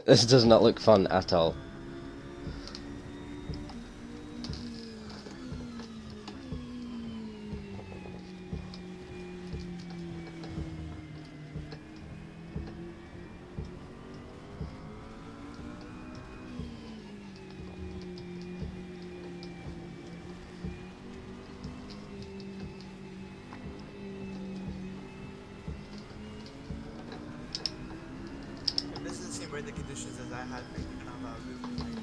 This does not look fun at all. If this is the same weather conditions as I had, like we're gonna have a roof line.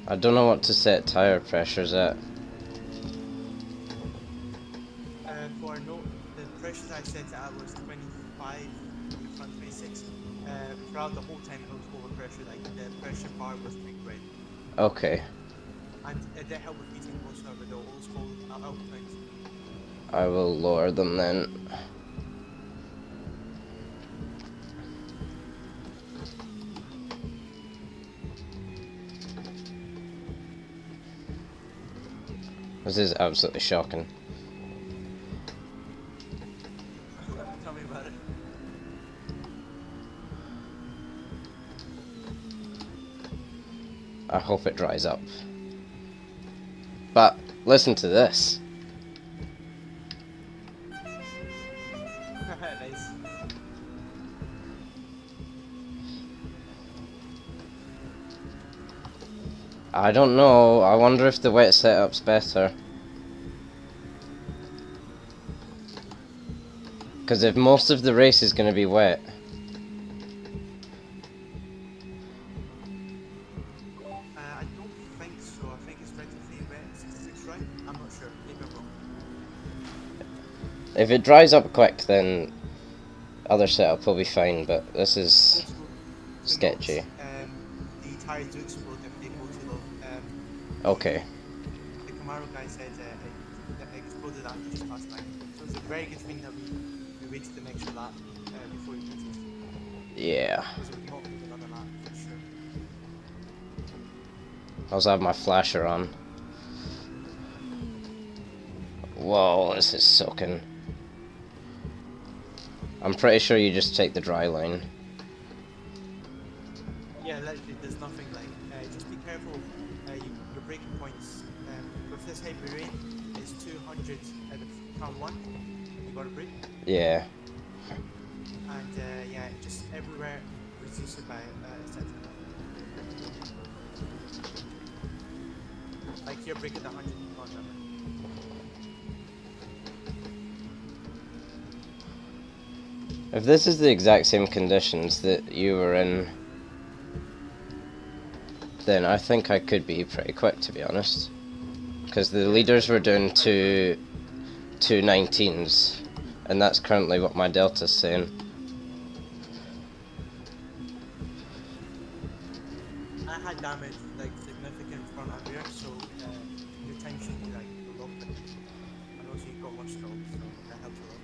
I don't know what to set tire pressures at. For no, the pressures I set at was 25 in the front, 26. Throughout the whole time it was over pressure, like the pressure bar was big red. Okay, And it did help with heating also, but the old school output. I will lower them then. This is absolutely shocking. Tell me about it. I hope it dries up. But listen to this. Nice. I don't know. I wonder if the wet setup's better. Because if most of the race is going to be wet. I don't think so. I think it's relatively wet, 66, right? I'm not sure. Maybe I'm wrong. If it dries up quick, then other setup will be fine. But this is Also, to sketchy. note, the tires do explode if they go too low. Okay. The Camaro guy said that it exploded after just past 9. So it's a very good thing that we waited an extra lap before we pitted. Yeah. Because it would not move another lap for sure. I also have my flasher on. Whoa, this is soaking. I'm pretty sure you just take the dry line. Yeah, literally, there's nothing like. Just be careful. Your braking points. With this heavy rain, it's 200 at the count 1. You gotta brake. Yeah. And yeah, just everywhere reduce it by a set. Like here, brake at 100 on number. If this is the exact same conditions that you were in, then I think I could be pretty quick, to be honest. Because the leaders were doing 2:19s, and that's currently what my Delta's saying. I had damage, like significant front and rear, so your time should be like low. And also you got one stroke, so that helps a lot.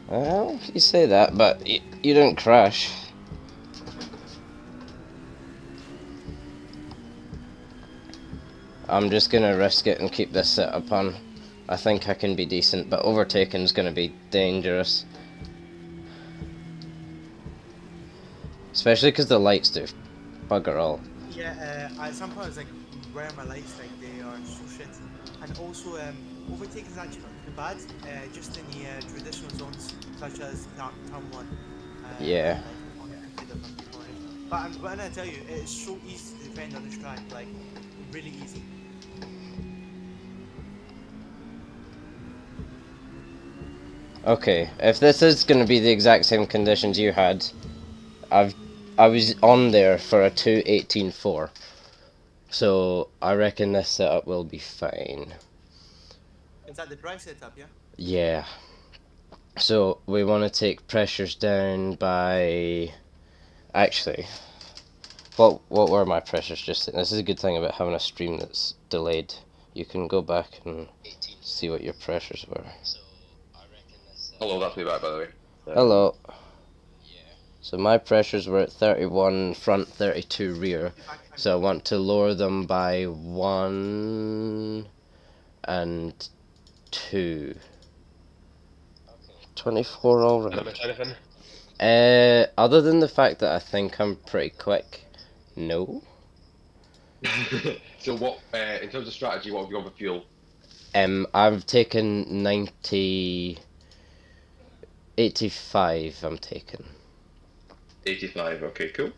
Well, you say that, but you didn't crash. I'm just gonna risk it and keep this setup on. I think I can be decent, but overtaking's gonna be dangerous. Especially because the lights do bugger all. Yeah, at some point I was like, where are my lights? Like they are so shit. And also, overtake is actually not too bad. Just in the traditional zones such as turn 1. Yeah. Like on the computer from people on it. But I'm gonna tell you, it's so easy to defend on this track. Like really easy. Okay, if this is gonna be the exact same conditions you had, I was on there for a 2:18.4, so I reckon this setup will be fine. Is that the dry setup? Yeah. Yeah. So we want to take pressures down by. Actually, what were my pressures just? This is a good thing about having a stream that's delayed. You can go back and see what your pressures were. Hello, that's me back, by the way. Hello. So my pressures were at 31 front, 32 rear. Back time. So I want to lower them by 1 and 2. 24 already. Did I miss anything? Other than the fact that I think I'm pretty quick, no. So what, in terms of strategy, what have you gone for fuel? I've taken 90, 85 I'm taking. 85, okay, cool.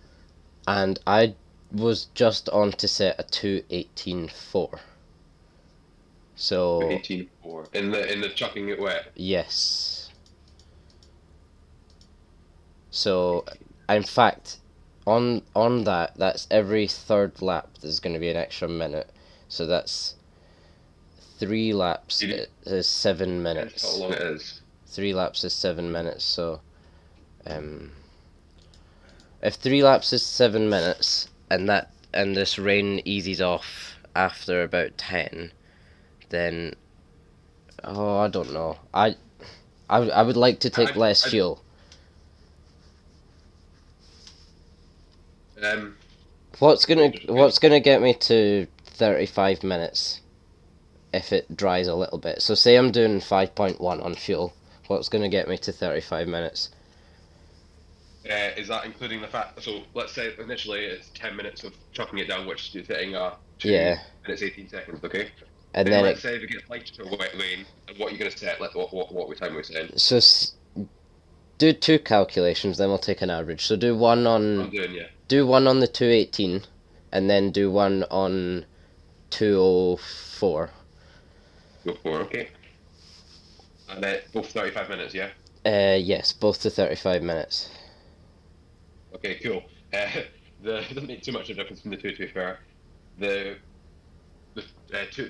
And I was just on to set a 218.4. So 18.4. In the chucking it wet. yes. So in fact, on that's every third lap there's going to be an extra minute. So that's 3 laps is 7 That's minutes. how long it is. 3 laps is 7 minutes. So if 3 laps is 7 minutes and this rain eases off after about 10, then I don't know. I would like to take less fuel. What's gonna get me to 35 minutes if it dries a little bit? So say I'm doing 5.1 on fuel. What's gonna get me to 35 minutes? Is that including the fact? So let's say initially it's 10 minutes of chucking it down, which is hitting 2 Yeah. minutes 18 seconds. Okay. And then then let's say if it gets light to wet rain, and what you're gonna set? What time are we saying? so do 2 calculations, then we'll take an average. So do one on I'm doing, yeah. do one on the 218, and then do one on 204. Go for it, okay. And then both 35 minutes, yeah. Yes, both to 35 minutes. Okay, cool. It doesn't make too much of a difference from the two, to be fair. The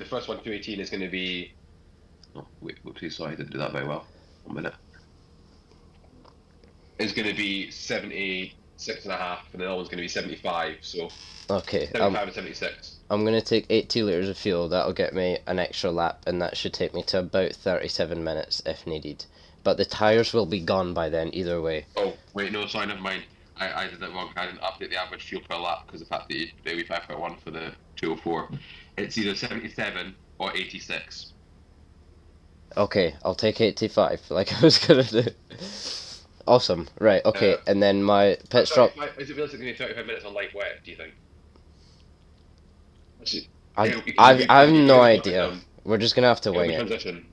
first one, 218, is going to be. Oh wait, whoopsie! Sorry, I didn't do that very well. 1 minute. It's going to be 76.5, and the other one's going to be 75. So. Okay. 75 and 76. I'm going to take 80 litres of fuel. That'll get me an extra lap, and that should take me to about 37 minutes if needed. But the tyres will be gone by then, either way. Oh, wait, no, sorry, never mind. I did that wrong. I didn't update the average fuel per lap because of the fact that it's 5.1 for the 204. It's either 77 or 86. Okay, I'll take 85, like I was going to do. Awesome. Right, okay, and then my pit stop... Is it realistically 35 minutes on light wet, do you think? I have no idea. We're just gonna have to wing it. Transition.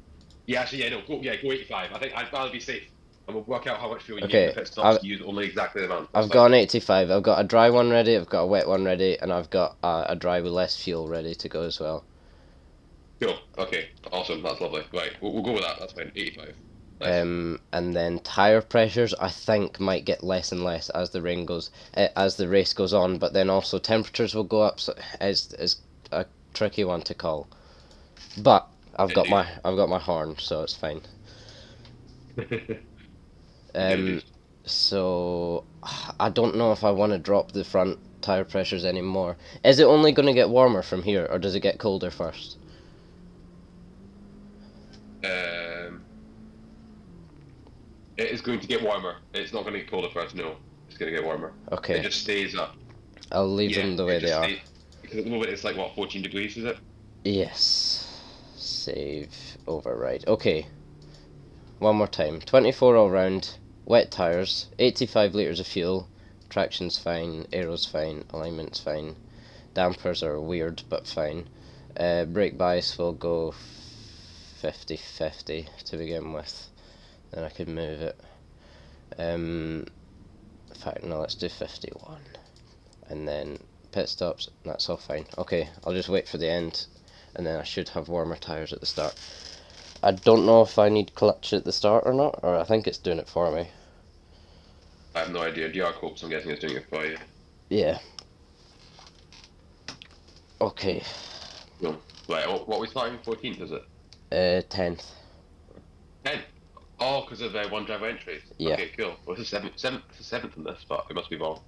Yeah, actually, go 85. I think I'd rather be safe, and we'll work out how much fuel you Okay, need in the pit stops to use only exactly the amount. I've got an 85. I've got a dry one ready. I've got a wet one ready, and I've got a dry with less fuel ready to go as well. Cool. Okay. Awesome. That's lovely. Right. We'll go with that. That's fine. 85. Nice. And then tire pressures, I think, might get less and less as the race goes on. But then also temperatures will go up. So it's a tricky one to call. But I've got my horn, so it's fine. So I don't know if I want to drop the front tire pressures anymore. Is it only going to get warmer from here, or does it get colder first? It is going to get warmer. It's not going to get colder first. No, it's going to get warmer. Okay. It just stays up. I'll leave them the way they are. Because at the moment it's like what, 14 degrees, is it? Yes. Save, override. Okay. One more time. 24 all round. Wet tires. 85 litres of fuel. Traction's fine. Aero's fine. Alignment's fine. Dampers are weird, but fine. Brake bias will go 50-50 to begin with. Then I could move it. In fact, no, let's do 51. And then pit stops, that's all fine. Okay, I'll just wait for the end, and then I should have warmer tyres at the start. I don't know if I need clutch at the start or not, or I think it's doing it for me. I have no idea. DR Copes, I'm guessing, is doing it for you. Yeah. Okay. No. Right, what are we starting? 14th, is it? 10th. 10? Oh, because of one driver entry. Yeah. Okay, cool. Well, it's the 7th in this, but it must be wrong.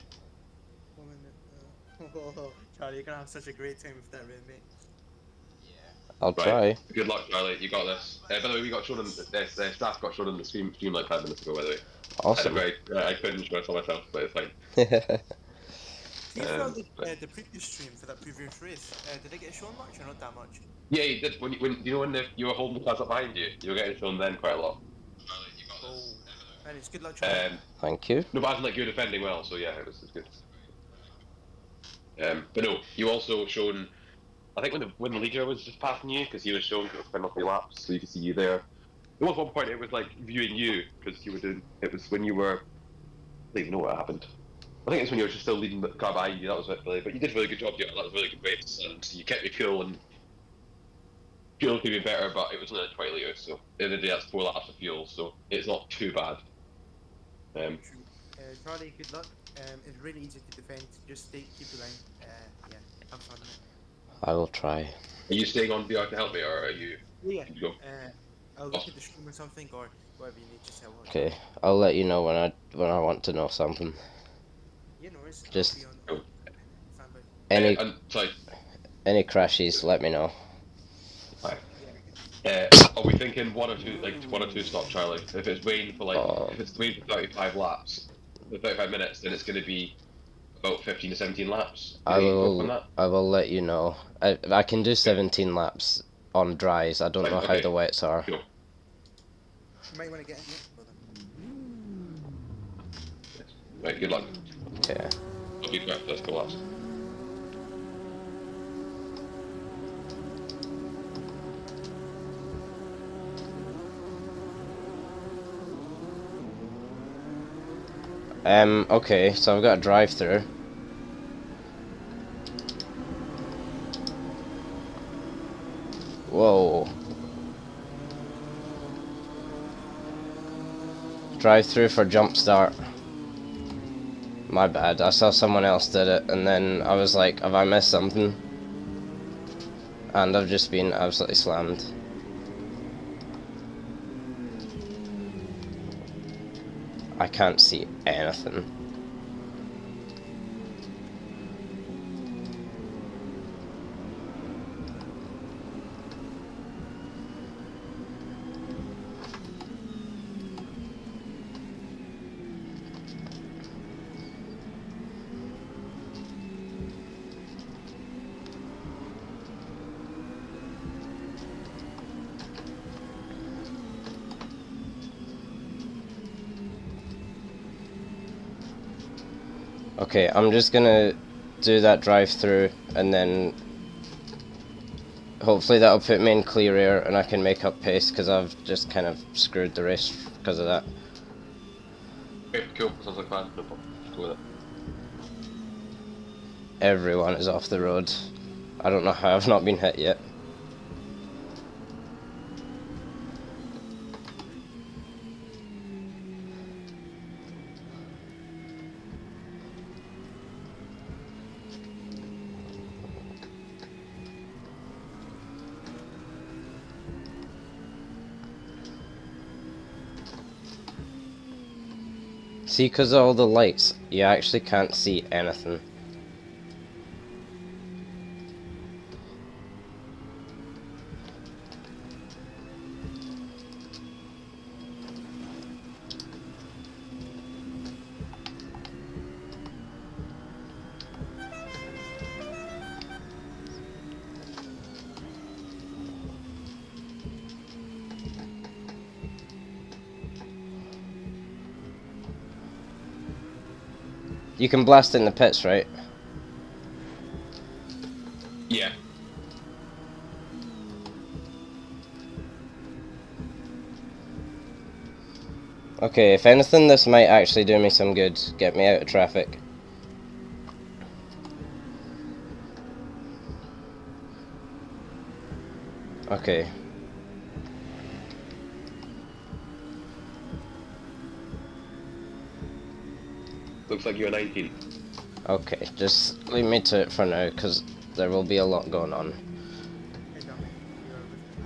1 minute. Oh, Charlie, you're gonna have such a great time with that rain, mate. I'll Right. try. Good luck, Charlie. You got this. By the way, we got shown in the staff got shown in the Streamlight 5 minutes ago. By the way. Awesome. I couldn't enjoy it myself, but it's fine. See, throughout But the previous stream for that previous race, did I get shown much or not that much? yeah, you did. When you know when you were holding the cars up behind you, you were getting shown then quite a lot. Oh, and it's good luck, Charlie. Thank you. No, but I like you were defending well, so yeah, it was good. But no, you also shown. I think when the leader was just passing you, because he was showing it was spin off the laps, so you could see you there. There was one point it was like viewing you because you were doing. It was when you were. I don't even know what happened. I think it's when you were just still leading the car behind you. That was it, really. But you did a really good job. Yeah, that was a really good race, and you kept me cool. And fuel could be better, but it was only like 20 liters, so at the end of the day, that's 4 laps of fuel, so it's not too bad. True. Charlie, good luck. It's really easy to defend. Just keep the line. Yeah, have fun. I will try. Are you staying on VR to help me, or are you? Yeah. You go. I'll look at the stream or something, or whatever you need. Just tell us. Okay, I'll let you know when I want to know something. Yeah, no worries. Just- I'll be on standby. Any And sorry. any crashes, let me know. Are we thinking one or two stop, Charlie? If it's rain for if it's rain for 35 laps, for 35 minutes, then it's going to be about 15 to 17 laps. I Can you work on will. that? I will let you know. I can do 17 laps on dries. I don't Fine, know how okay. the wets are. Cool. You might want to get in here. Right. Good luck. Okay. I'll be quick. Let's go laps. Okay, so I've got a drive-through. Whoa. Drive-through for jump start. My bad, I saw someone else did it, and then I was like, have I missed something? And I've just been absolutely slammed. I can't see anything. Okay, I'm just gonna do that drive-through, and then hopefully that'll put me in clear air and I can make up pace, because I've just kind of screwed the race because of that. Okay, cool. Sounds like a plan. No problem. Let's go with it. Everyone is off the road. I don't know how I've not been hit yet. See, because of all the lights, you actually can't see anything. You can blast in the pits, right? Yeah. Okay, if anything, this might actually do me some good. Get me out of traffic. Okay. Looks like you're 19. Okay, just leave me to it for now, because there will be a lot going on. Hey, Dominic, you're with me.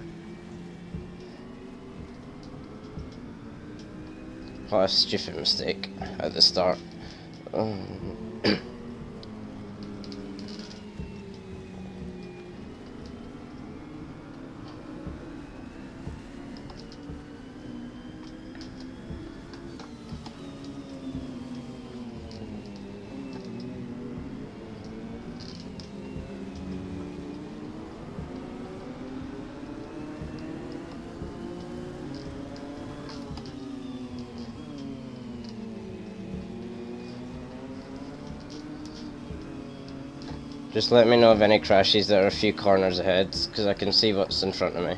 What a stupid mistake at the start. Just let me know of any crashes that are a few corners ahead, because I can see what's in front of me.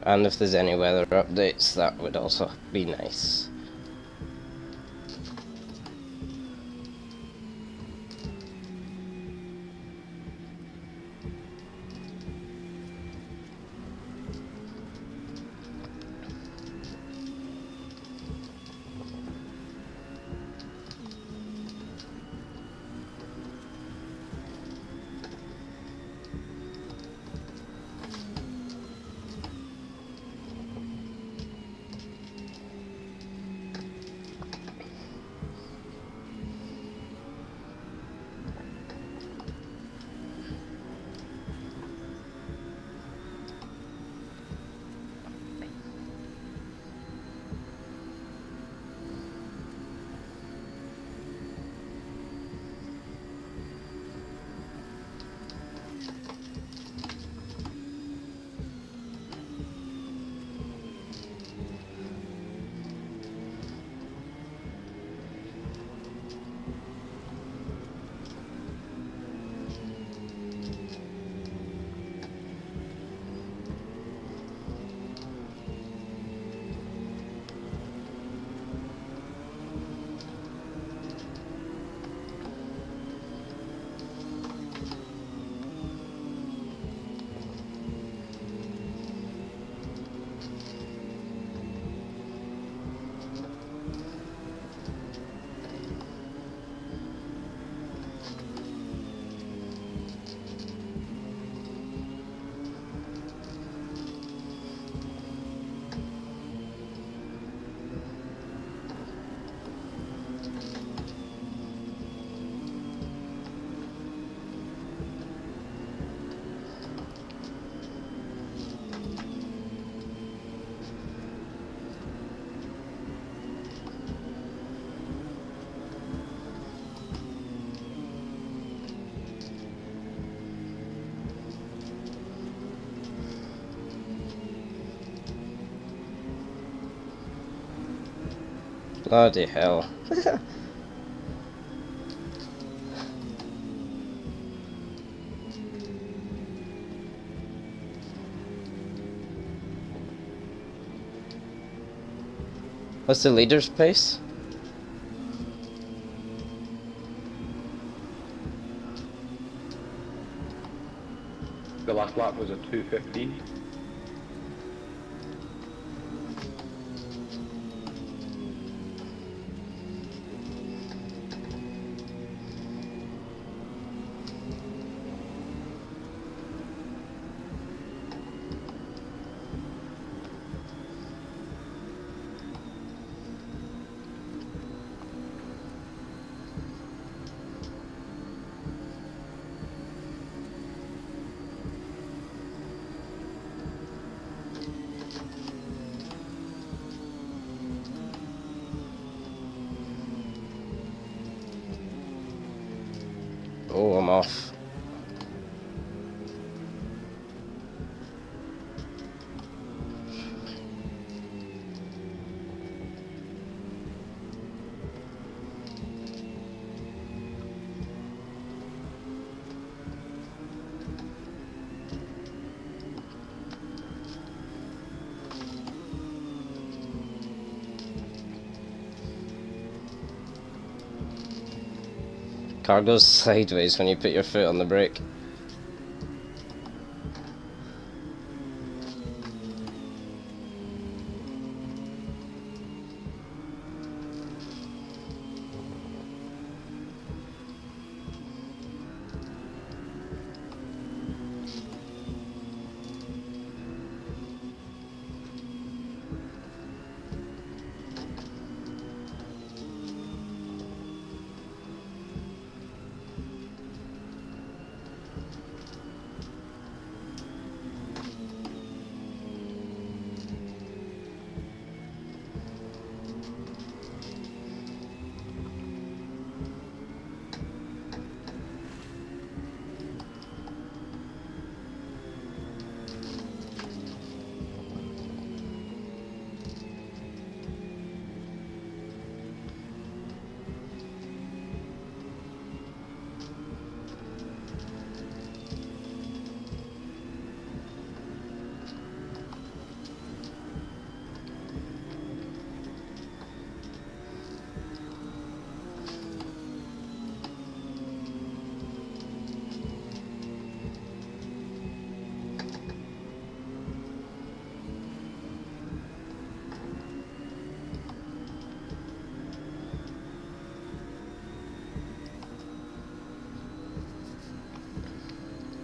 And if there's any weather updates, that would also be nice. Bloody hell. What's the leader's pace? The last lap was a 2:15. Oh, I'm off. Car goes sideways when you put your foot on the brake.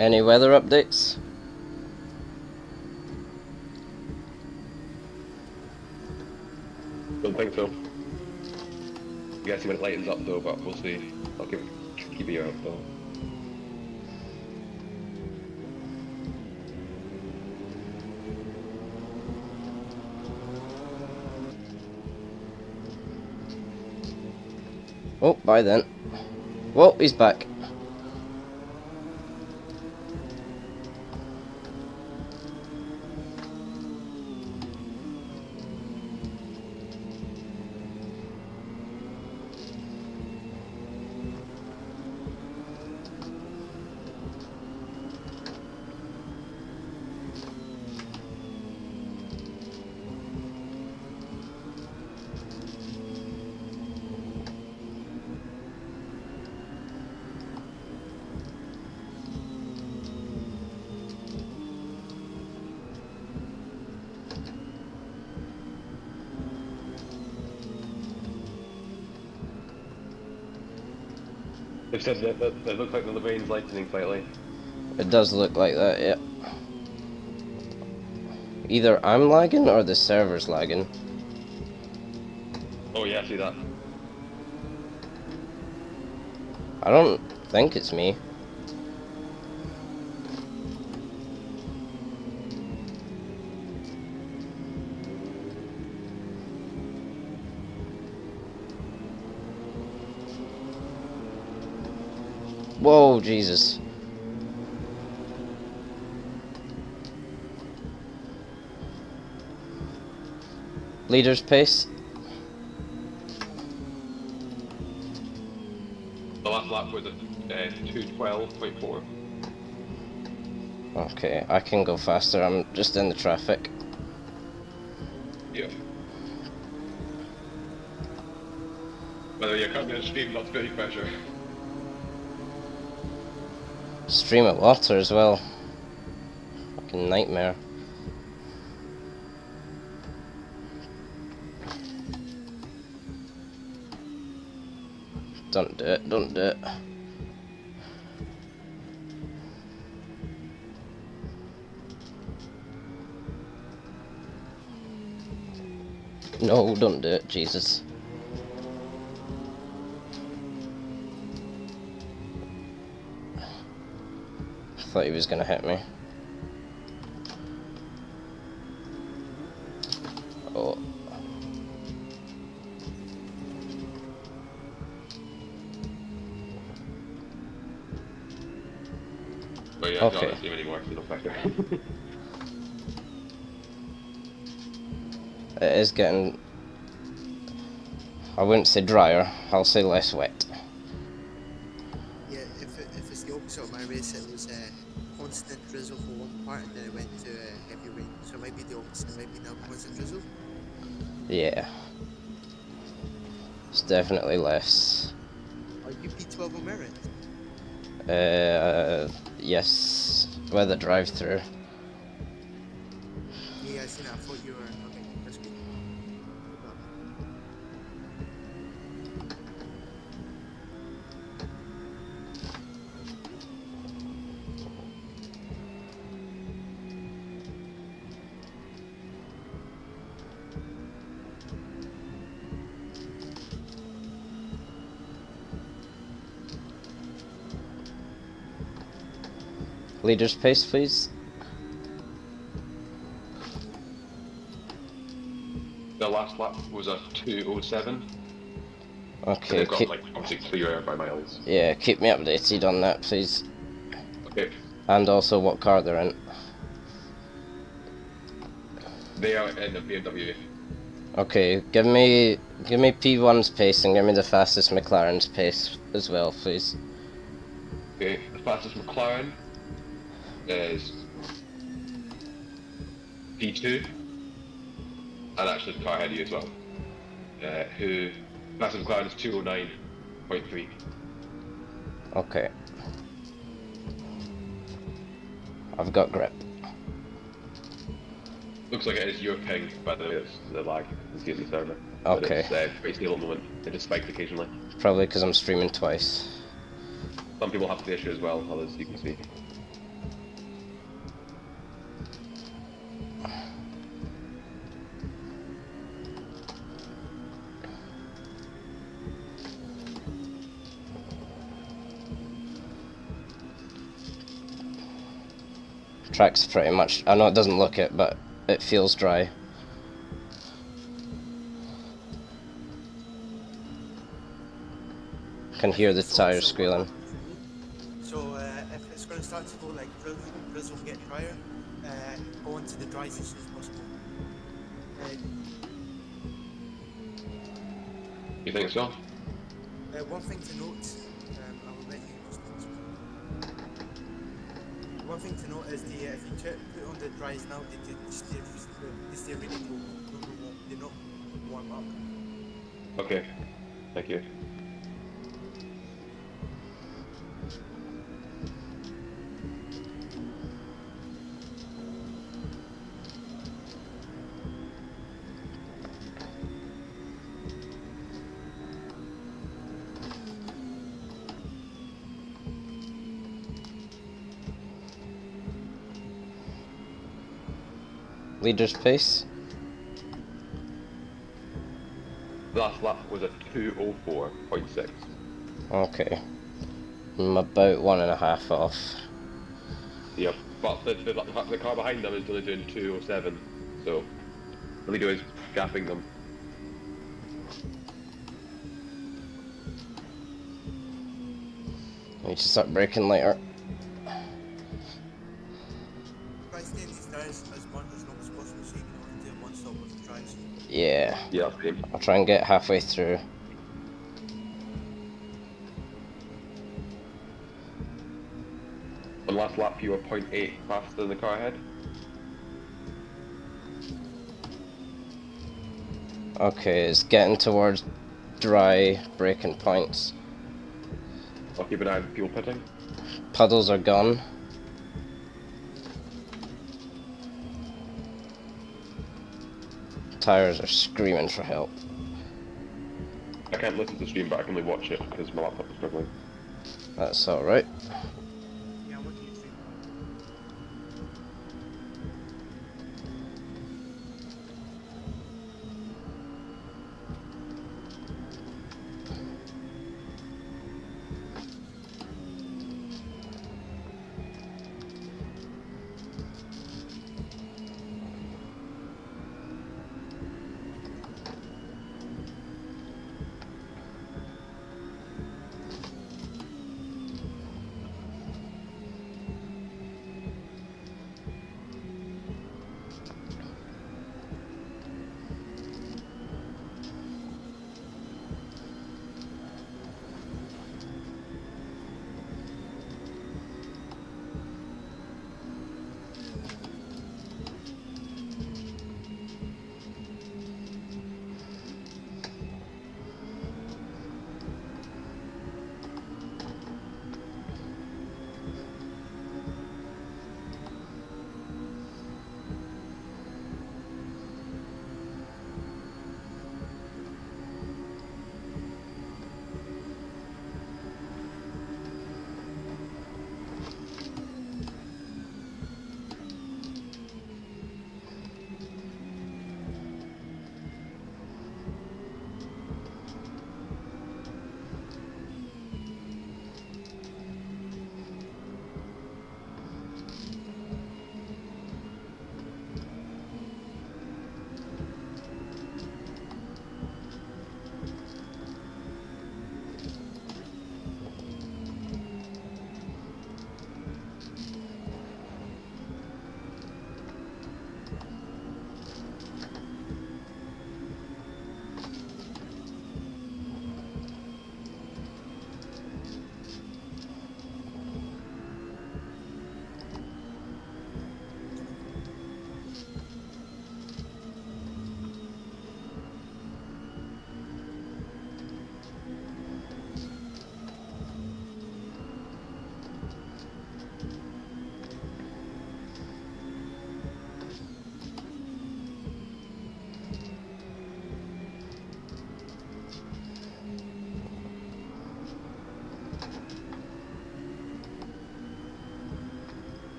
Any weather updates? Don't think so. I'm guessing when it lightens up though, but we'll see. I'll keep a ear out though. Oh, bye then. Whoa, he's back. They've said that it looks like the Levain's lightening slightly. It does look like that, yeah. Either I'm lagging or the server's lagging. Oh yeah, I see that. I don't think it's me. Whoa, Jesus. Leader's pace. The last lap was at 2:12.4. Okay, I can go faster. I'm just in the traffic. Yeah. Whether you're currently on stream, not to put any pressure. Stream of water as well. Fucking nightmare. Don't do it, don't do it. No, don't do it, Jesus. Thought he was gonna hit me. Oh. But yeah, Okay. not stream anymore, so no pressure. It is getting... I wouldn't say drier, I'll say less wet. Yeah, if it's the opposite of my race, it was constant drizzle for one part and then it went to heavy rain. So it might be the opposite, it might be now constant drizzle. Yeah. It's definitely less. Are you P12 on merit? Yes. Weather drive-through. Yeah, I seen it. I thought you were. Okay, that's good. Leader's pace, please. The last lap was a 2:07. Okay, They've got keep, like obviously clear by miles. yeah, keep me updated on that, please. Okay. And also what car they're in. They are in the BMW. Okay, give me P1's pace and give me the fastest McLaren's pace as well, please. Okay, the fastest McLaren is P2, and actually the car ahead of you as well. Who fastest McLaren is 2:09.3. Okay. I've got grip. Looks like it is your ping, by the way, it's the lag, it's getting the server. Okay. But it's pretty stable at the moment, it just spiked occasionally. Probably because I'm streaming twice. Some people have the issue as well, others you can see. track's pretty much... I know it doesn't look it, but it feels dry. Can hear the tires squealing. So if it's going to start to go like drizzle get drier, go into the dry as soon as possible. You think so? One thing to note, I will let you know. One thing to note is the if you put on the dries now, the steering will they not warm up. Okay. Thank you. Leader's pace? Last lap was a 2:04.6. Okay. I'm about 1.5 off. Yep. But the car behind them is only doing 2:07, so the leader is gapping them. I need to start braking later. Try staying these dries as long as possible so you can only do one stop with the dries. Yeah. Yeah, same. I'll try and get halfway through. On last lap you were 0.8 faster than the car ahead. Okay, it's getting towards dry braking points. I'll keep an eye on fuel pitting. Puddles are gone. Tires are screaming for help. I can't listen to the stream, but I can only watch it because my laptop is struggling. That's alright. Yeah, I'm looking at you.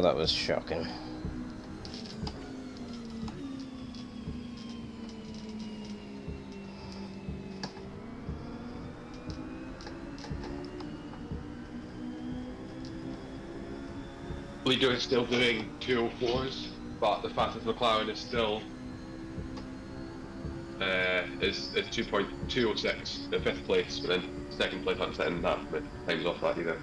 that was shocking. Lido is still doing 204s, but the fastest McLaren is still is 2.206 in 5th place, but then 2nd place on 7.5 times off that either.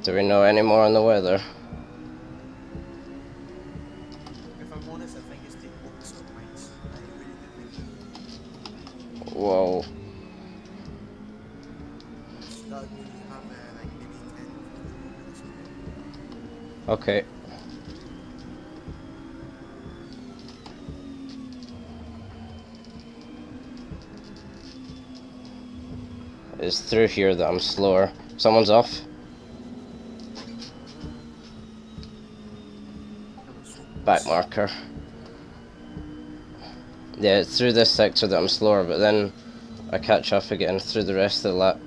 Do we know any more on the weather? If I'm honest, I think it's the opposite of mine. I really do think Whoa. so. That would mean you have like maybe 10 minutes. Okay. It's through here that I'm slower. Someone's off. Back marker. Yeah, it's through this sector that I'm slower, but then I catch up again through the rest of the lap.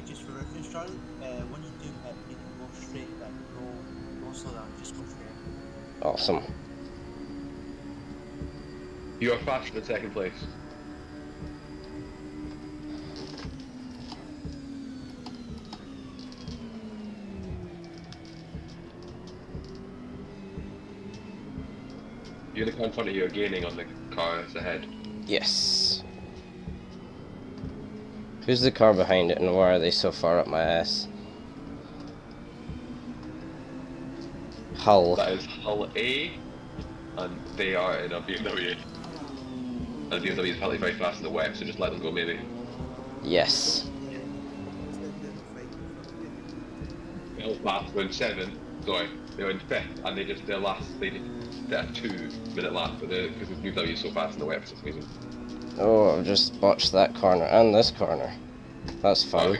Just for reference, Charlie, when you do hit, you can go straight, like no slow down, just go straight. Awesome. You are faster than 2nd place. Unicorn in front of you are gaining on the car that's ahead. Yes. Who's the car behind it and why are they so far up my ass? Hull. That is Hull A, and they are in a BMW. And the BMW is apparently very fast in the wet, so just let them go maybe. Yes. Belfast were in 7, sorry, they were in 5th, and they did a 2-minute lap, but because the BMW is so fast in the wet for some reason. Oh, I've just botched that corner and this corner. That's fun.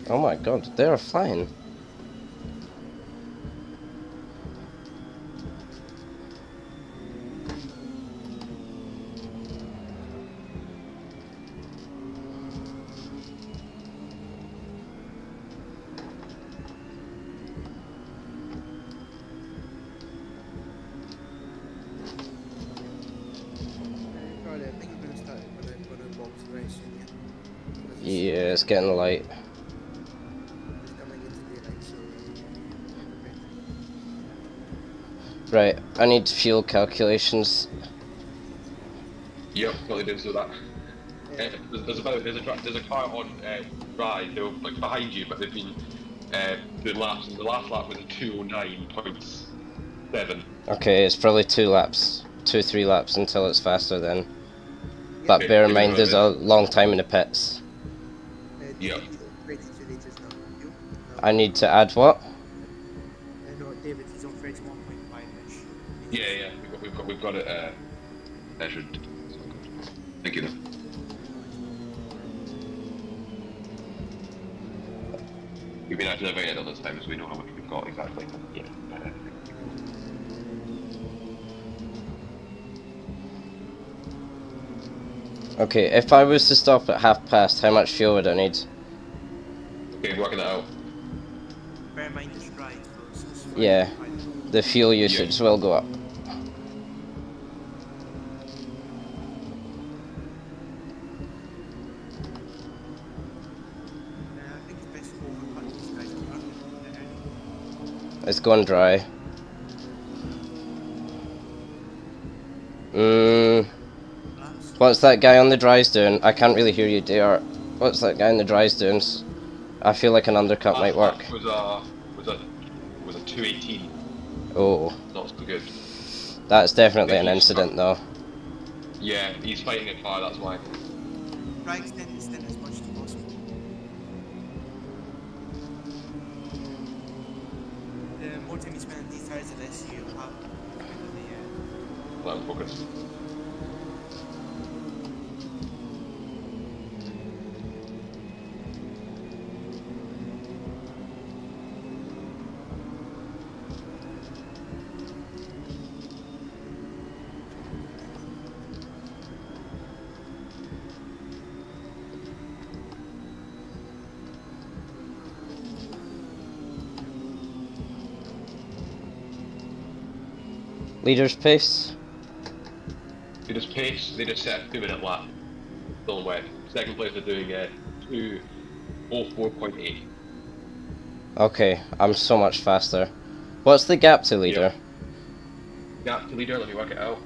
Oh my god, they are flying. Charlie, I think we're going to start when I box very soon. Yeah, it's getting light. It's coming into daylight, so Right, I need fuel calculations. Yep, totally did so that. There's a car on Rye, they're like behind you, but they've been doing laps, and the last lap was a 209.7. Okay, it's probably 3 laps until it's faster then. But bear in mind there's a long time in the pits. Yep. I need to add what? No, David, he's on 31.5-ish. Yeah, we've got it measured. Thank you. We've been actually very on this time, so we know how much we've got exactly. Yeah. Okay, if I was to stop at half past, how much fuel would I need? Okay, working that out. Bear in mind the stride, so stride Yeah, by the the fuel usage will go up. I think it's best to overcut these guys. We're running early. It's going dry. Laps. What's that guy on the dries doing? I can't really hear you, DR. What's that guy on the dries doing? I feel like an undercut might work. Was a 218. Oh, Not so good. that's definitely an He's- incident though. Yeah, he's fighting a car. That's why. Try extend the stint as much as possible. The more time you spend on these tires, the less you'll have movement on the Let him focus. Leader's pace. They just pace. They just set a 2-minute lap. Still wet. Second place are doing 2:04.8. Okay, I'm so much faster. What's the gap to leader? Gap to leader. Let me work it out.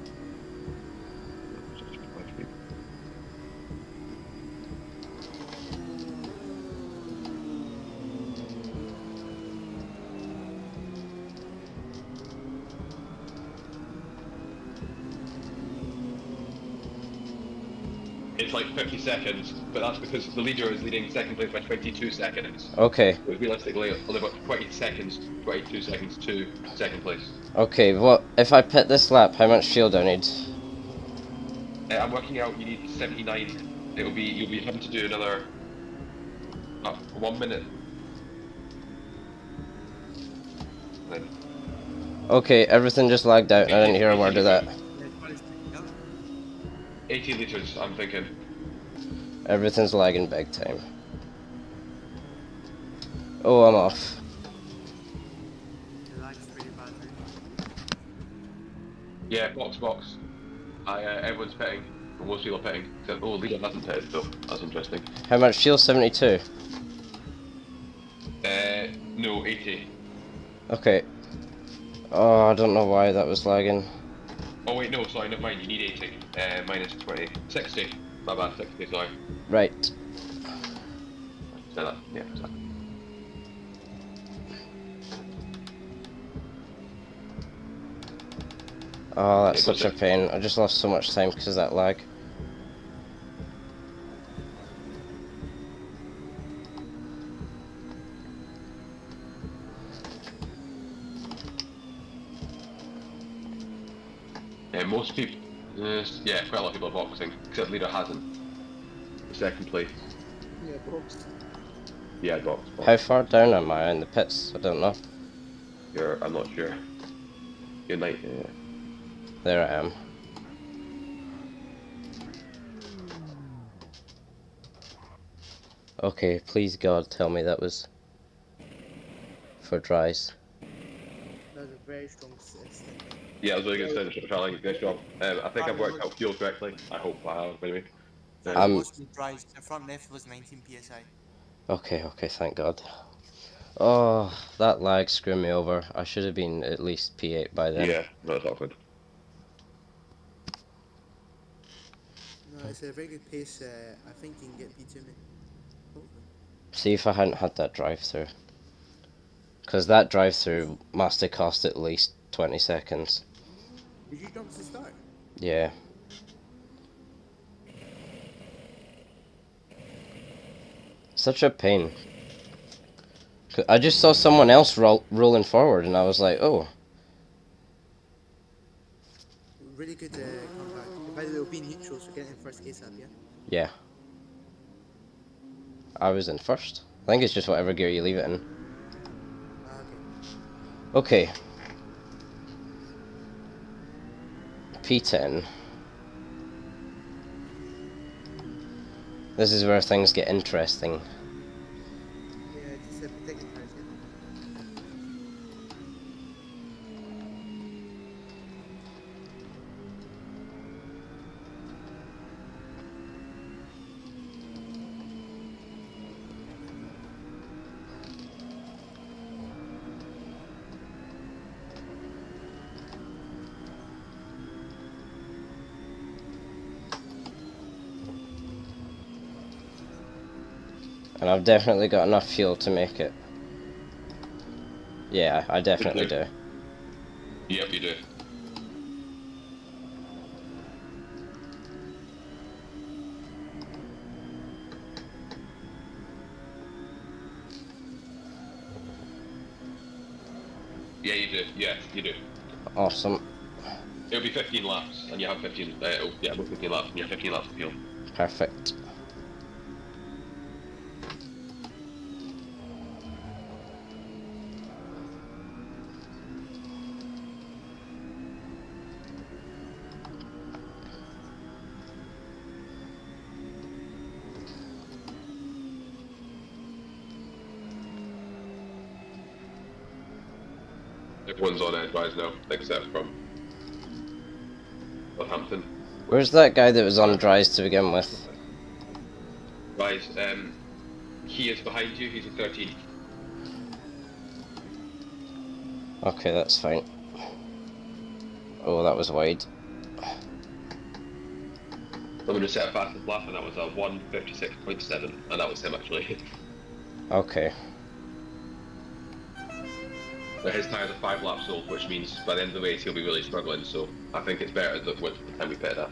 It's like 50 seconds, but that's because the leader is leading second place by 22 seconds. Okay, So realistically, only about 20 seconds, 22 seconds to second place. okay, what if I pit this lap, how much fuel do I need? I'm working out you need 79. You'll be having to do another 1 minute. Then Okay, everything just lagged out and I didn't hear a word of that. 80 liters, I'm thinking. Everything's lagging big time. Oh, I'm off. The lag's pretty bad now. Yeah, box. Everyone's pitting. Well, most people are pitting. Except, leader hasn't pitted though. That's interesting. How much fuel? 72. No, 80. Okay. Oh, I don't know why that was lagging. Oh wait, no, sorry, never mind. You need 80. Minus 20. 60. My bad, 60, sorry. Right. Say that. Yeah, exactly. Oh, that's Okay, such a pain. I just lost so much time because of that lag. Most people, yeah, quite a lot of people are boxing, except leader hasn't. Second place. Yeah, box. Yeah, box. How far down am I in the pits? I don't know. I'm not sure. You're 90. Yeah. There I am. Okay, please God, tell me that was for dries. That was a very strong stint. Yeah, I was really good to Charlie. Nice job. I think I've worked out fuel correctly. I hope I have, anyway. Most of the drives, the front left was 19 psi. Okay, thank God. Oh, that lag screwed me over. I should have been at least P8 by then. Yeah, that's awkward. No, it's a very good pace. I think you can get P2 me. Hopefully. See if I hadn't had that drive-through. Because that drive-through must have cost at least 20 seconds. Did you jump to start? Yeah. Such a pain. I just saw someone else rolling forward and I was like, oh. Really good comeback. By the way, it'll be neutral, so get in first case up, yeah? Yeah. I was in first. I think it's just whatever gear you leave it in. Okay. Okay. P10. This is where things get interesting. Yeah, just protecting her. And I've definitely got enough fuel to make it. Yeah, I definitely do. Yep, you do. Yeah, you do. Yeah, you do. Awesome. It'll be 15 laps, and you have 15. Yeah, about 15 laps, and you have 15 laps of fuel. Perfect. Everyone's on Edgewise now, except from Northampton. Where's that guy that was on dries to begin with? Rise, he is behind you, he's a 13. Okay, that's fine. Oh, that was wide. I'm going to set a fastest lap, and that was a 1:56.7, and that was him actually. Okay. But his tyres are 5 laps old, which means by the end of the race he'll be really struggling, so I think it's better that with the time we pit at.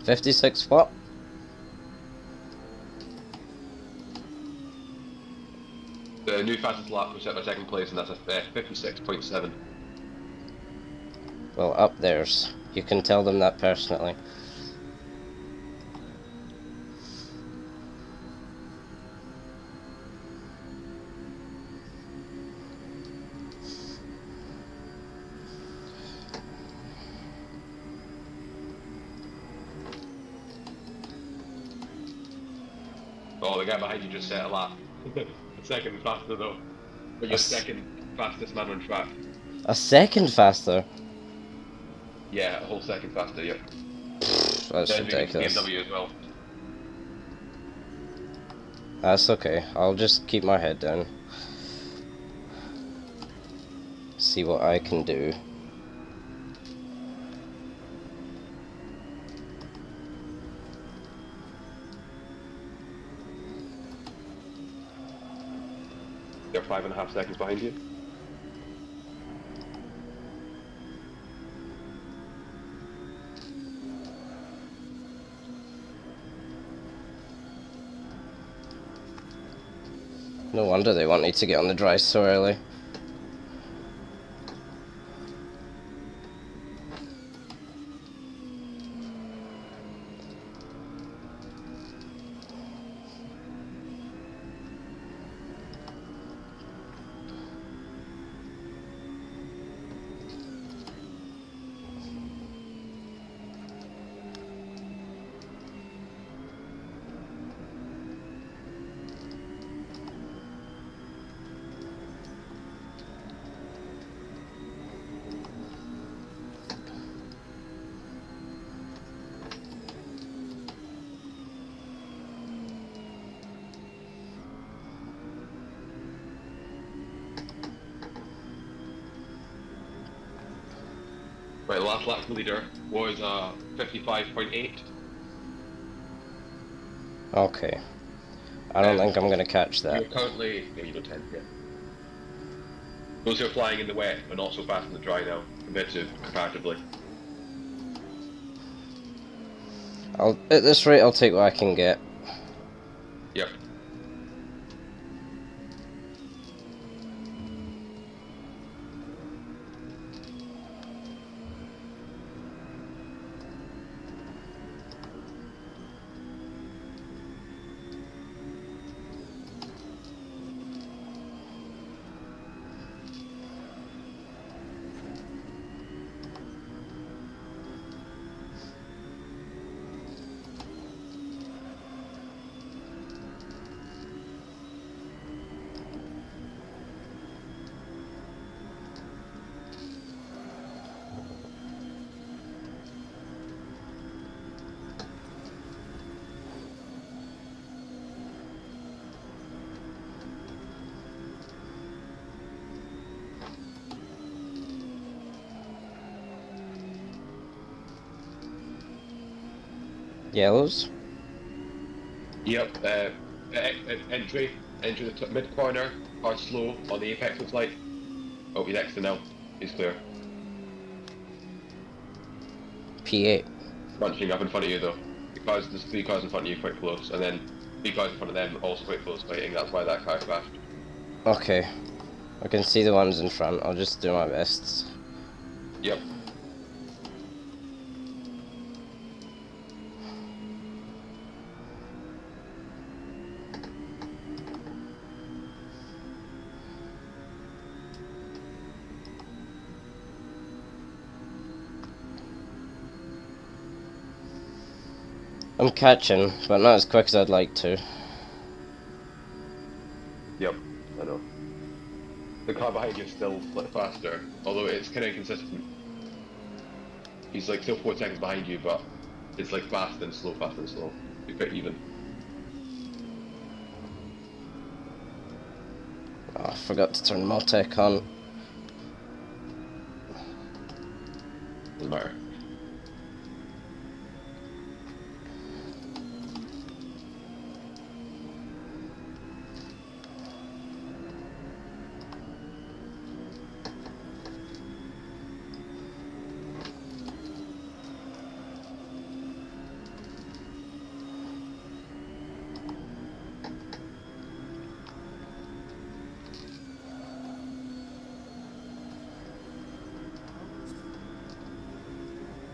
$56 what? The new fastest lap was set by second place, and that's a 56.7. Well, up theirs. You can tell them that personally. Oh, the guy behind you just set a lap. A second faster though. But you're second fastest man on track. A second faster? Yeah, a whole second faster, yep. That's Then ridiculous. BMW as well. That's okay. I'll just keep my head down. See what I can do. They're 5.5 seconds behind you. No wonder they want me to get on the dry so early. last lap leader was 55.8. Okay. I don't think I'm gonna catch that. You're currently you don't tend to. Those who are flying in the wet are not so fast in the dry now, compared to comparatively. At this rate, I'll take what I can get. Yep. Yellows? Yep. Entry the mid corner. Car slow on the apex looks like. Oh, he's extra now. He's clear. P8. Bunching up in front of you though. Because there's 3 cars in front of you quite close, and then 3 cars in front of them also quite close fighting. That's why that car crashed. Okay. I can see the ones in front. I'll just do my best. Yep. I'm catching, but not as quick as I'd like to. Yep. I know. The car behind you is still like faster, although it's kind of inconsistent. He's like still 4 seconds behind you, but it's like fast and slow, fast and slow. You're quite even. Oh, I forgot to turn Multec on. Doesn't matter.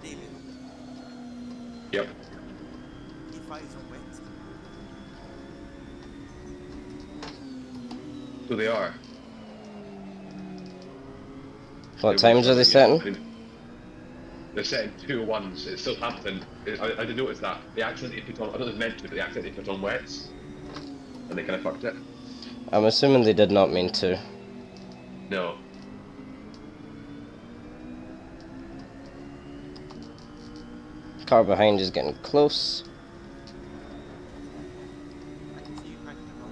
David, Yep. E5 is on wet. So they are. What times are they setting? They're setting 2-1s. It's Southampton. I did notice that. They accidentally put on, I don't know if it's meant to, but they accidentally put on wets. And they kind of fucked it. I'm assuming they did not mean to. No. Car behind is getting close. I can see you cranking it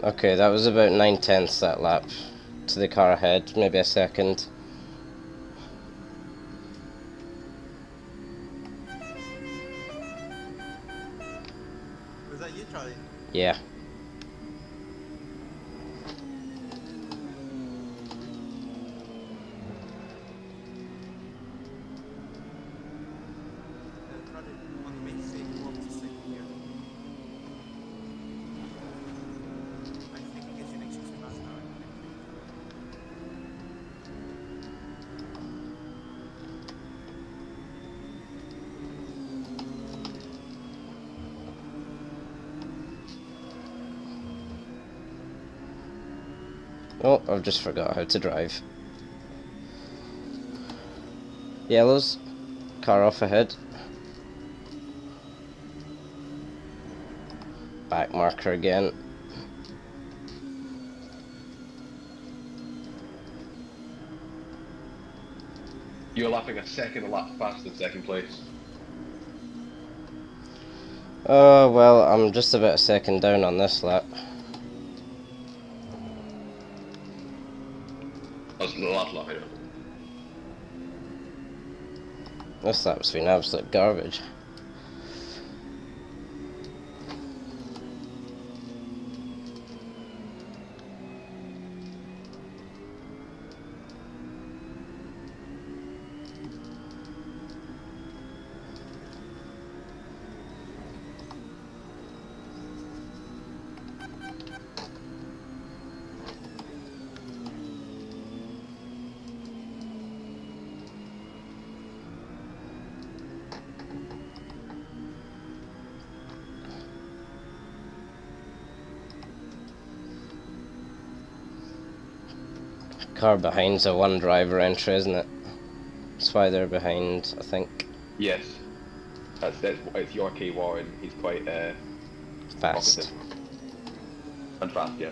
on. Okay, that was about 9/10 that lap to the car ahead, maybe a second. Was that you, Charlie? Yeah. Try to on the main stage, go up to second here. I think it gives you an extra 2 miles an hour. Oh, I've just forgot how to drive. Yellows. Car off ahead. Back marker again. You're lapping a second a lap faster than second place. Oh, well, I'm just about a second down on this lap. That was the last lap, I know. This lap's been absolute garbage. Car behind's a one driver entry, isn't it? That's why they're behind, I think. Yes. It's Yorkie Warren. He's quite Fast. talkative. And fast, yeah.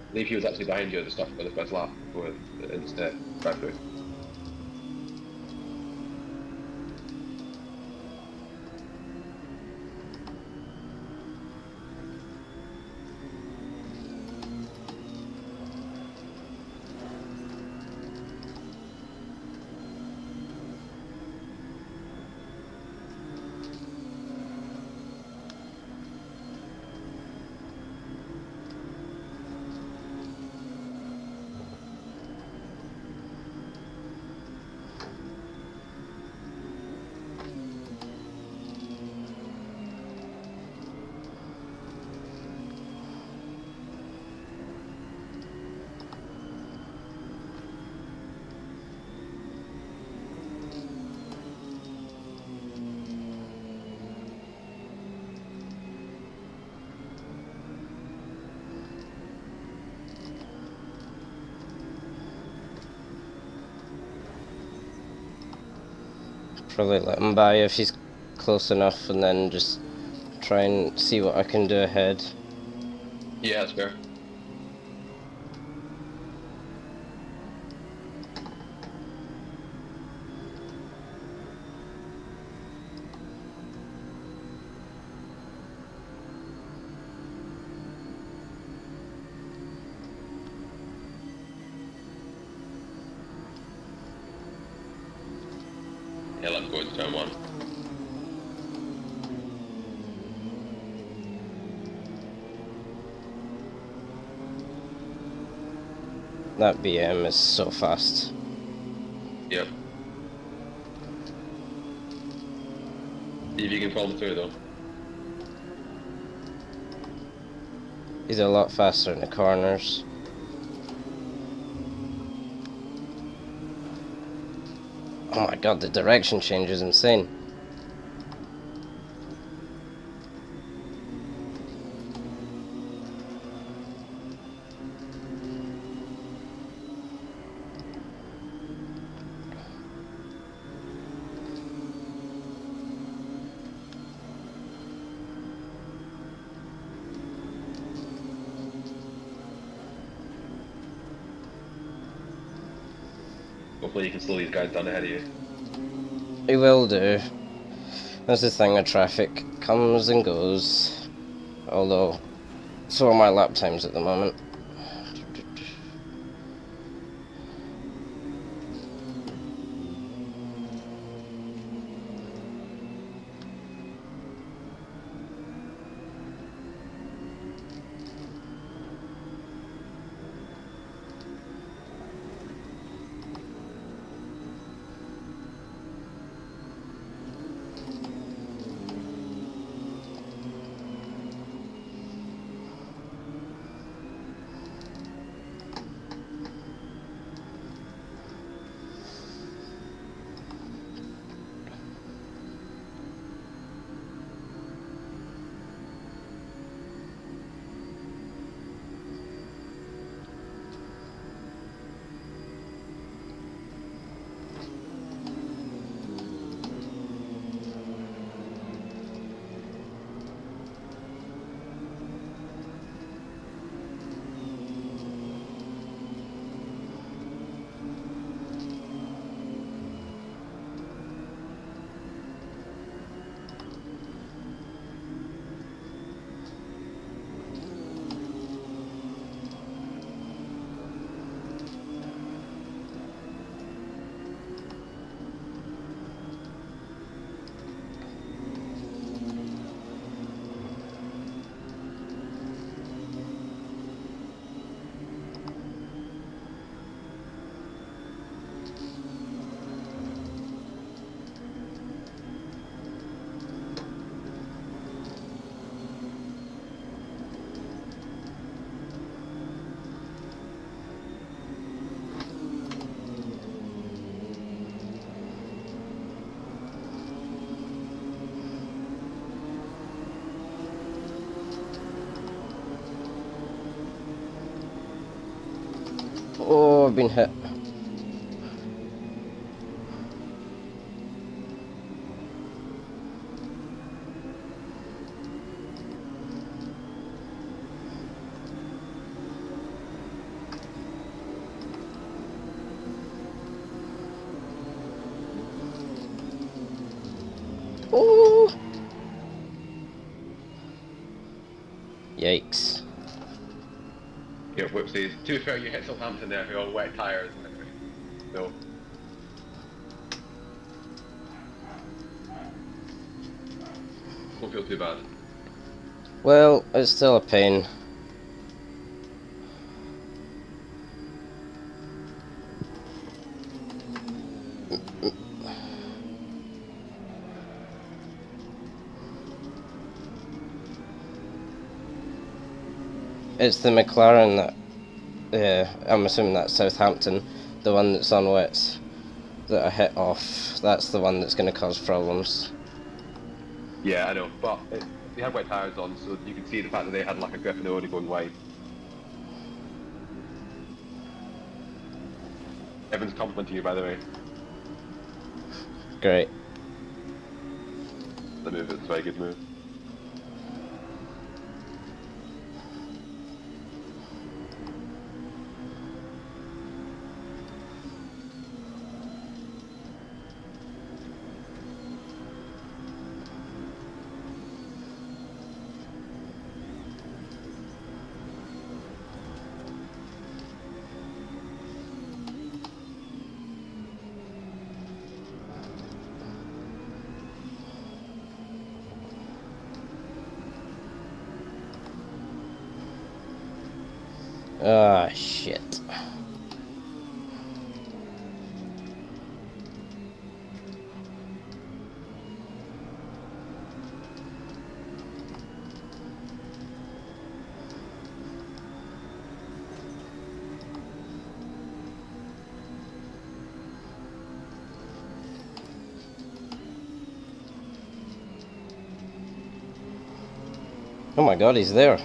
I believe he was actually behind you at the start of the first lap with instead drive through. Probably let him by if he's close enough, and then just try and see what I can do ahead. Yeah, that's fair. Yeah, let's go into turn one. That BM is so fast. Yep. See if you can follow through though. He's a lot faster in the corners. Oh my god, the direction change is insane. Hopefully you can slow these guys down ahead of you. He will do. That's the thing, the traffic comes and goes. Although, so are my lap times at the moment. Oh, I've been hit. Oh! Yikes. Yeah, whoopsies. To be fair, you hit Southampton there who are wet tyres. So, don't feel too bad. Well, it's still a pain. It's the McLaren that, I'm assuming that's Southampton, the one that's on wets, that I hit off. That's the one that's going to cause problems. Yeah, I know, but they had wet tyres on, so you can see the fact that they had like a grip and they're only going wide. Evan's complimenting you, by the way. Great. The move, it's a very good move. Ah, shit. Oh my god, he's there.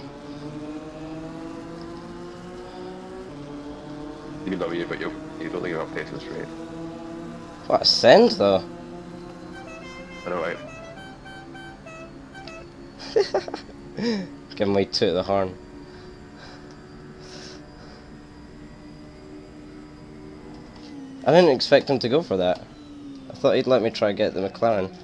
You can W, but you don't think you're up to straight. What a send, though. I know, right? Give him way two at the horn. I didn't expect him to go for that. I thought he'd let me try get the McLaren.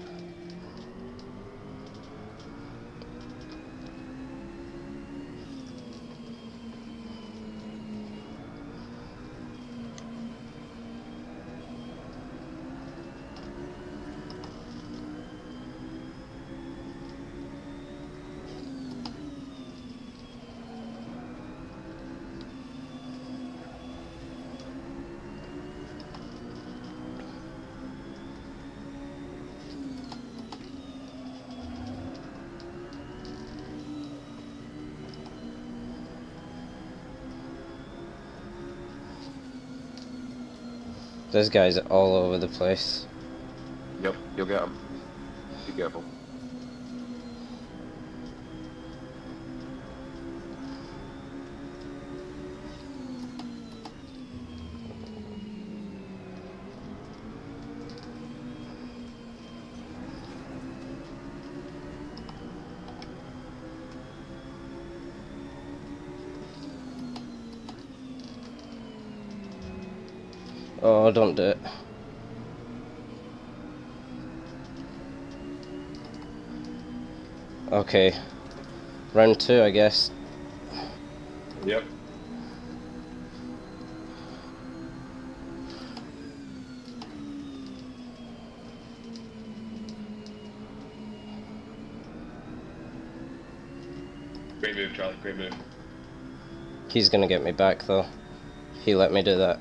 This guy's all over the place. Yep, you'll get him. Be careful. Oh, don't do it. Okay. Round two, I guess. Yep. Great move, Charlie. Great move. He's gonna get me back, though. He let me do that.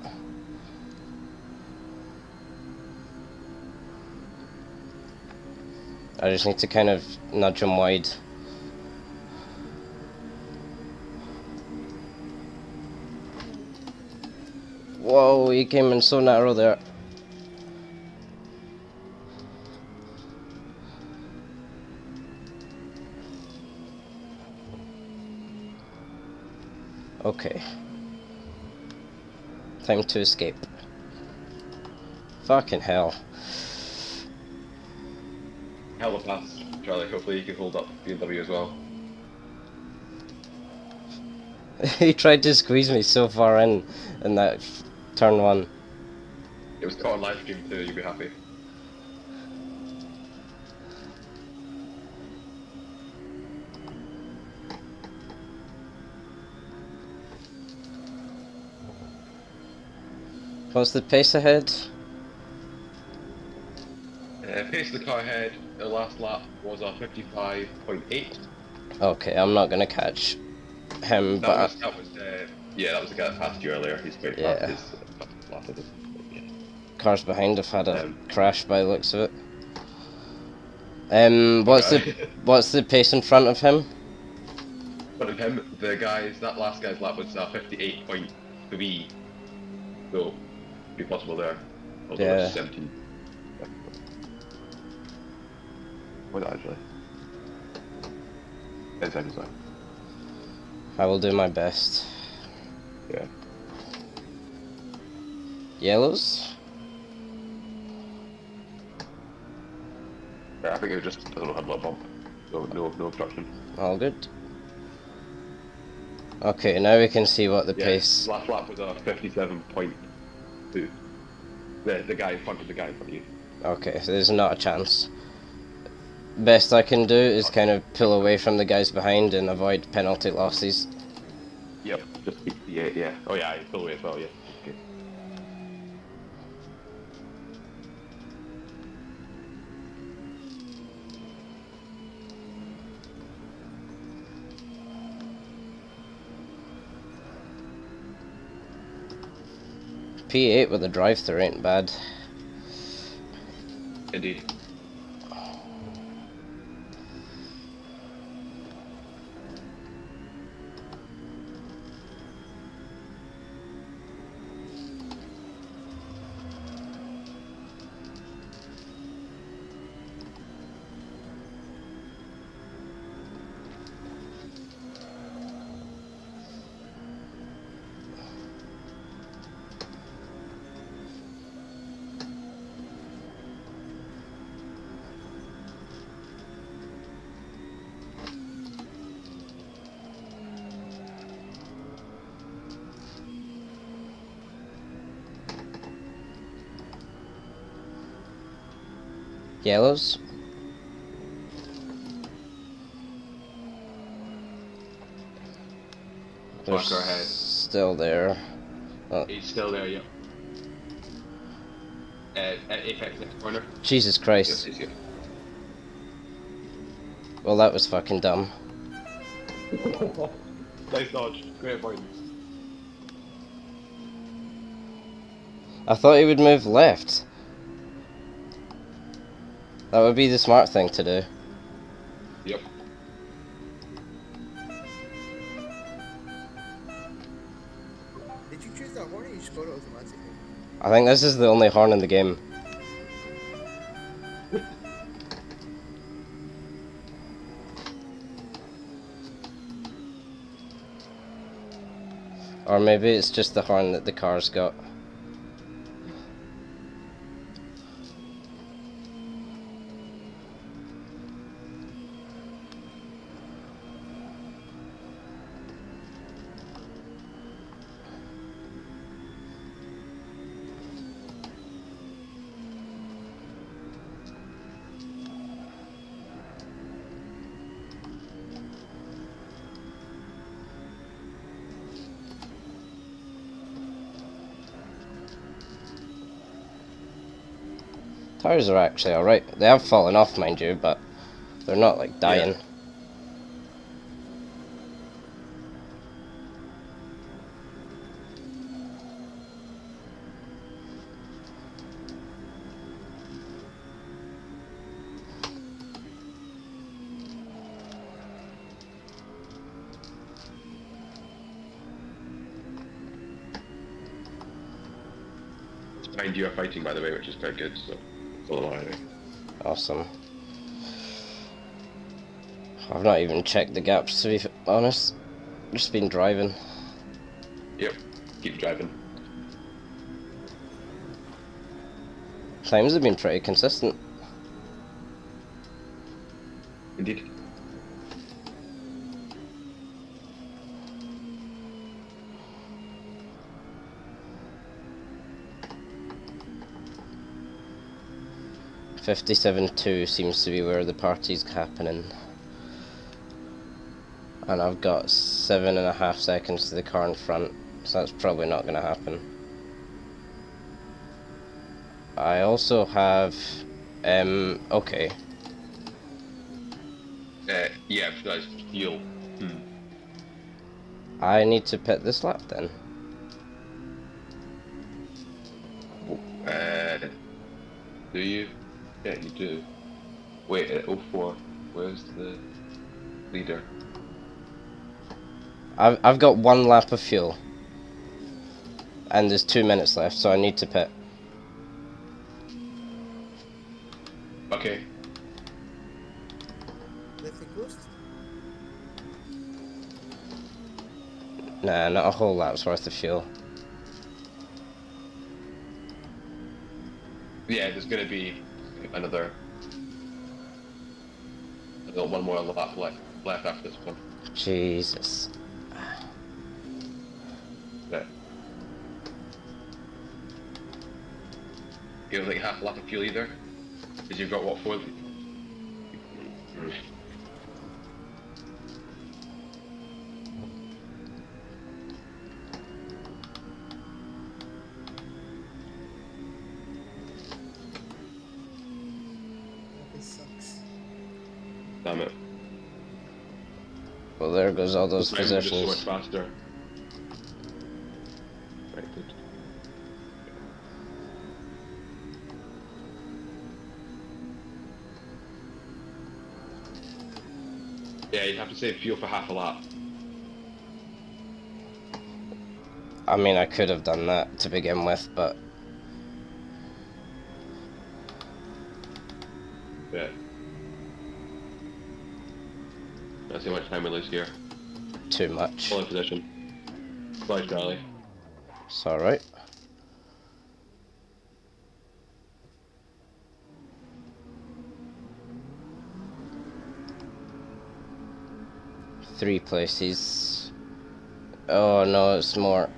I just need to kind of nudge him wide. Whoa, he came in so narrow there. Okay. Time to escape. Fucking hell. Hell of a pass, Charlie. Hopefully you can hold up BMW as well. He tried to squeeze me so far in that turn one. It was caught on live stream too, you'll be happy. What's the pace ahead? Pace of the car ahead, the last lap was a 55.8. Okay, I'm not gonna catch him, but That was yeah, that was the guy that passed you earlier. He's very Yeah. fast. His last of it. Yeah. cars behind have had a Um, crash by the looks of it. What's the pace in front of him? But of him, that last guy's lap was 58.3. So, be possible there. Although Yeah. it's 17. What actually? 10 seconds left. I will do my best. Yeah. Yellows? Yeah, I think it was just a little bump. So no obstruction. All good. Okay, now we can see what the Yeah, pace. last lap was a 57.2. The guy in front of the guy in front of you. Okay, so there's not a chance. Best I can do is kind of pull away from the guys behind and avoid penalty losses. Yep, just keep the yeah. Oh yeah, he's full away as well, yeah. Okay. P8 with a drive-through ain't bad. Indeed. Yellows? They're Marker ahead. still there. He's still there, yep. At Apex next corner. Jesus Yes, Christ. he's here. Well, that was fucking dumb. Nice dodge. Great avoidance. I thought he would move left. That would be the smart thing to do. Yep. Did you choose that horn or you just got it automatically? I think this is the only horn in the game. Or maybe it's just the horn that the car's got. Tires are actually alright. They have fallen off, mind you, but they're not like dying. Yeah. Behind you are fighting, by the way, which is quite good, so it's all right. Awesome. I've not even checked the gaps, to be honest. Just been driving. Yep, keep driving. Times have been pretty consistent. Indeed. $57.2 seems to be where the party's happening. And I've got 7.5 seconds to the car in front, so that's probably not going to happen. I also have, okay. Yeah, that's fuel. I need to pit this lap then. Do you? Yeah, you do. Wait, at 04, where's the leader? I've got 1 lap of fuel. And there's 2 minutes left, so I need to pit. Okay. Left and closed. Nah, not a whole lap's worth of fuel. Yeah, there's gonna be another. I've got 1 more lap left after this one. Jesus. Yeah. You don't think half a lap of fuel either? Because you've got what, 4? This sucks. Damn it. Well, there goes all those This round was just so positions. much faster. Right, good. Yeah, you'd have to save fuel for half a lap. I mean, I could have done that to begin with, but Yeah. Let's see how much time we lose here. too much. Pole position. Sorry, Charlie. It's alright. Three places. Oh no, it's more.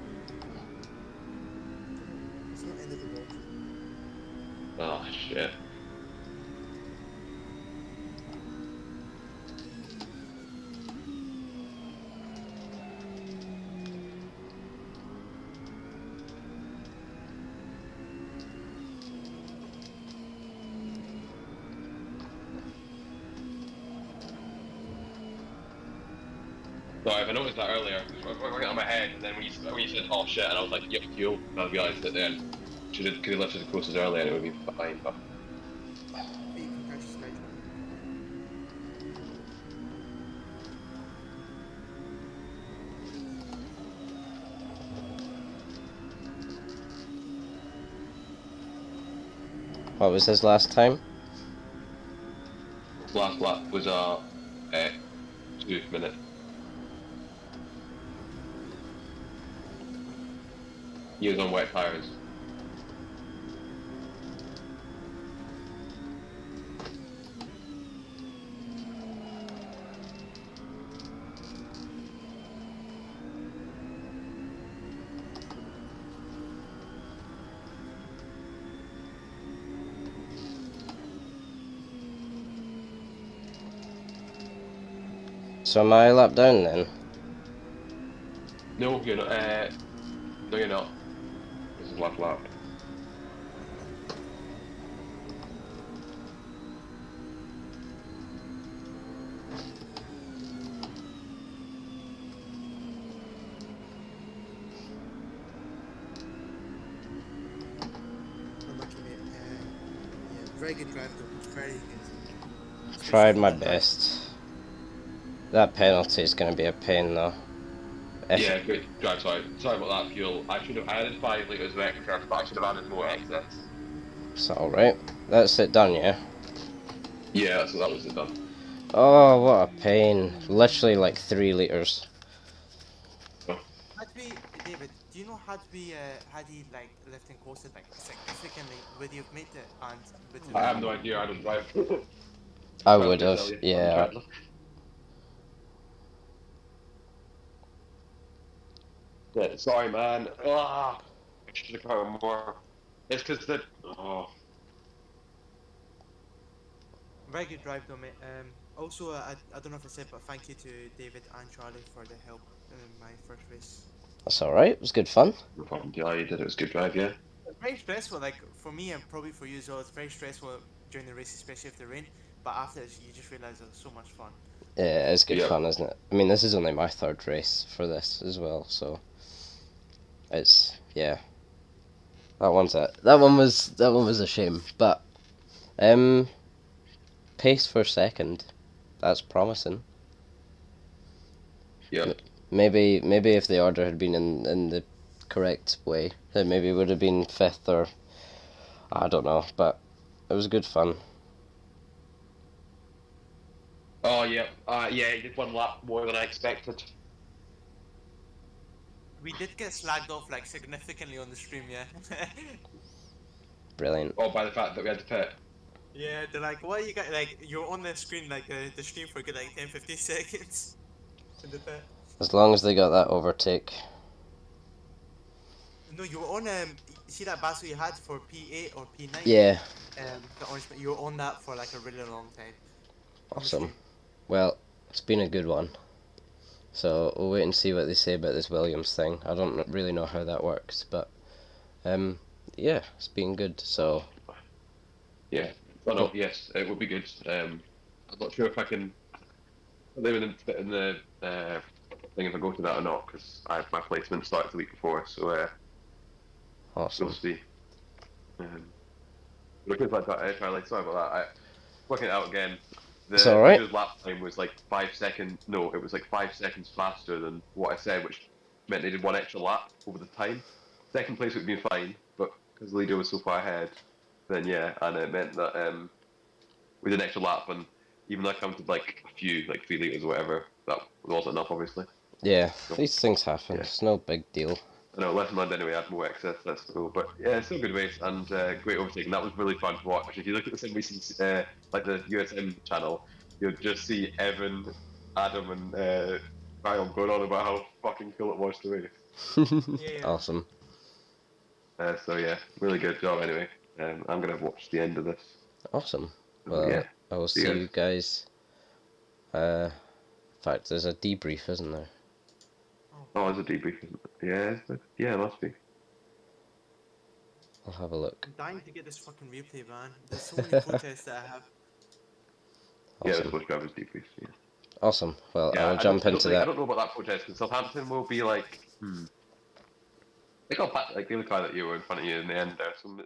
It's not end of the world. Oh, shit. Sorry, if I noticed that earlier, working on my head, and then when you said oh shit, and I was like, yep, fuel, I realised it then. Could have lifted the coasters earlier and it would be fine, but But you can catch the sky. What was his last time? last lap was 2 minutes. He was on wet tires. So am I a lap down then? No, you're not. No, you're not. This is last lap. Unlucky, mate. Yeah, very good drive though. Very good. Tried my best. That penalty is going to be a pain though. Yeah, good drive. Sorry about that fuel. I should have added 5 litres of extra, but I should have added more excess. It's alright. That's it done, yeah? Yeah, so that was it done. Oh, what a pain. Literally like 3 litres. Oh. Actually, David, David, do you know had he like left and coasted like significantly would he have made it and with I have the no idea. I don't drive. I Probably would gonna have, tell you. I'm yeah. trying to look. Yeah, sorry, man. Ah, I should have got more. It's because the. Oh, very good drive though, mate. Also, I don't know if I said, but thank you to David and Charlie for the help in my first race. That's alright, it was good fun. no problem. Yeah, you did. It was a good drive. Yeah. It's very stressful, like for me and probably for you as well. It's very stressful during the race, especially if the rain. But after this, you just realize it's so much fun. Yeah, it's good Yeah. fun, isn't it? I mean, this is only my third race for this as well, so it's yeah. That one was a shame, but pace for second, that's promising. Yeah. Maybe if the order had been in the correct way, then maybe it would have been fifth or I don't know, but it was good fun. Oh yeah. Yeah. You did one lap more than I expected. We did get slagged off like significantly on the stream, yeah. Brilliant. Oh, by the fact that we had to pit. Yeah, they're like, what you got? Like, you're on the screen, like the stream for a good like 10-15 seconds in the pit. As long as they got that overtake. No, you were on see that battle you had for P8 or P9? Yeah, The orange, you were on that for like a really long time. On the awesome. stream. Well, it's been a good one. So we'll wait and see what they say about this Williams thing. I don't really know how that works, but yeah, it's been good. So Yeah. Oh no. Yes, it would be good. I'm not sure if I can live in the thing if I go to that or not because my placement started the week before, so awesome. we'll see. Looking like that, Charlie. Sorry about that. Working it out again. It's alright. The lap time was like 5 seconds. No, it was like 5 seconds faster than what I said, which meant they did one extra lap over the time. Second place would have been fine, but because Lido was so far ahead, then yeah, and it meant that we did an extra lap, and even though I counted like a few, like 3 liters or whatever, that wasn't enough, obviously. Yeah, these things happen. Yeah. It's no big deal. I know, lesson learned anyway, I had more excess, that's cool. But yeah, it's still a good race and great overtaking. That was really fun to watch. If you look at the Sim Racing, like the USM channel, you'll just see Evan, Adam, and Ryan going on about how fucking cool it was to race. Yeah. Awesome. So yeah, really good job anyway. I'm going to watch the end of this. Awesome. So, Well, yeah. I will see you guys. In fact, there's a debrief, isn't there? Oh, there's a debrief. Yeah, yeah, it must be. I'll have a look. I'm dying to get this fucking replay, man. There's so many protests that I have. Yeah, Awesome. there's Bush Drivers debrief. Yeah. Awesome. Well, Yeah, I'll jump into I that. don't know about that protest because Southampton will be like, They got back like the other car that you were in front of you in the end there. So